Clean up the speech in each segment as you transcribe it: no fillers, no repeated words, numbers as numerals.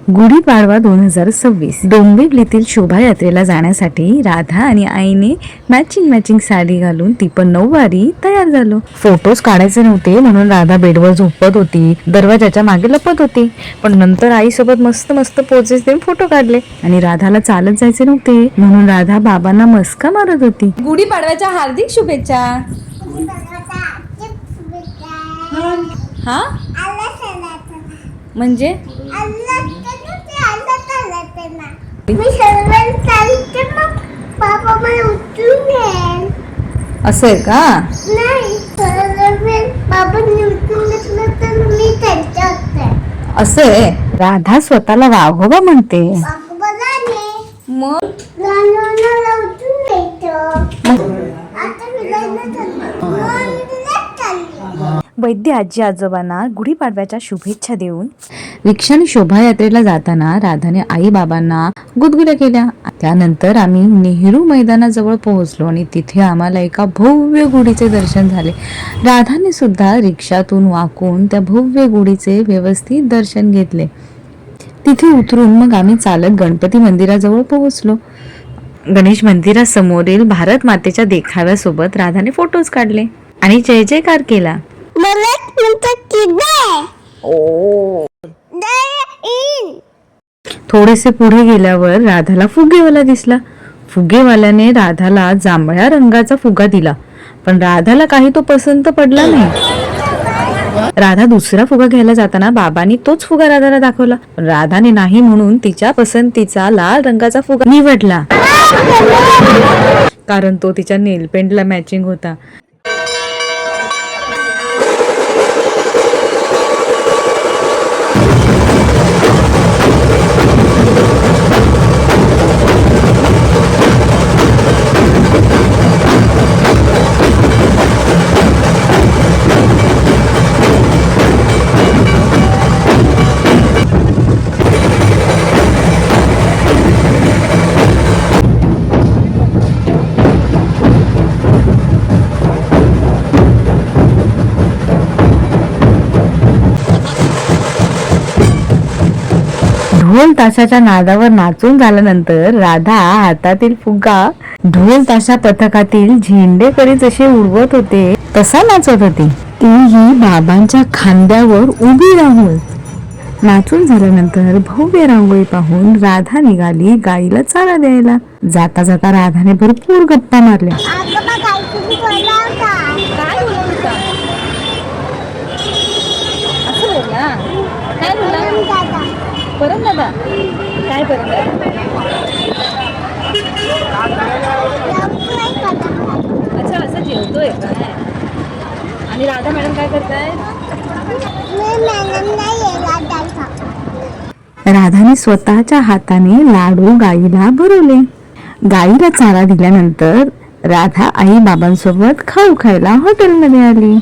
गुढीपाडवा 2026 डोंबिवलीतील शोभायात्रेला जाण्यासाठी राधा आणि आईने मॅचिंग साडी घालून ती पण नऊवारी तयार झालो. फोटोज काढायचे नव्हते म्हणून राधा बेडवर झोपत होती, दरवाजाच्या मागे लपत होती. पण नंतर आईसोबत मस्त पोजेस देऊन फोटो काढले. आणि राधाला चालत जायचे नव्हते म्हणून राधा बाबांना मस्का मारत होती. गुढीपाडव्याच्या हार्दिक शुभेच्छा. हा म्हणजे असं आहे का? असं आहे. राधा स्वतःला वाघोबा म्हणते. मग वैद्य आजी आजोबांना गुढीपाडव्याच्या शुभेच्छा देऊन रिक्षाने शोभायात्रेला जाताना राधाने आई बाबांना गुदगुल्या केल्या. त्यानंतर आम्ही नेहरू मैदानाजवळ पोहोचलो आणि तिथे आम्हाला एका भव्य गुढीचे दर्शन झाले. राधाने सुद्धा रिक्षातून वाकून त्या भव्य गुढीचे व्यवस्थित दर्शन घेतले. तिथे उतरून मग आम्ही चालत गणपती मंदिराजवळ पोहोचलो. गणेश मंदिरासमोरील भारत मातेच्या देखाव्यासोबत राधाने फोटोज काढले आणि जय जयकार केला. थोडेसे पुढे गेल्यावर राधाला फुगेवाला दिसला. फुगेवाल्याने राधाला जांभळ्या रंगाचा फुगा दिला, पण राधाला काही तो पसंत पडला नाही. राधा दुसरा फुगा घ्यायला जाताना बाबांनी तोच फुगा राधाला दाखवला, पण राधाने नाही म्हणून तिच्या पसंतीचा लाल रंगाचा फुगा निवडला, कारण तो तिच्या नेलपेंटला मॅचिंग होता. ढोल ताशाच्या नादावर नाचून झाल्यानंतर राधा हातातील फुगा ढोल ताशा पथकातील झेंडेकरी जसे उडवत होते तसा नाचत होती. तीही बाबांच्या खांद्यावर उभी राहून. नाचून झाल्यानंतर भव्य रांगोळी पाहून राधा निघाली गाईला चारा द्यायला. जाता जाता राधाने भरपूर गप्पा मारल्या. परत दादा काय परत अच्छा असं जेवतोय काय? आणि राधा मॅडम काय करताय? राधाने स्वतःच्या हाताने लाडू गाईला भरवले. गाईला चारा दिल्यानंतर राधा आई बाबांसोबत खाऊ खायला हॉटेलमध्ये आली.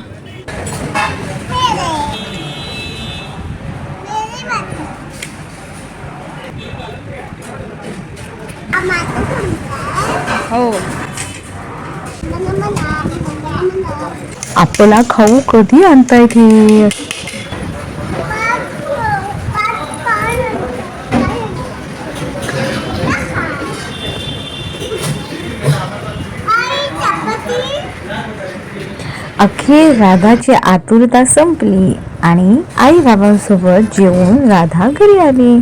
हो. आपला खाऊ कधी आणता येते? अखेर राधाची आतुरता संपली आणि आई बाबांसोबत जेवून राधा घरी आली.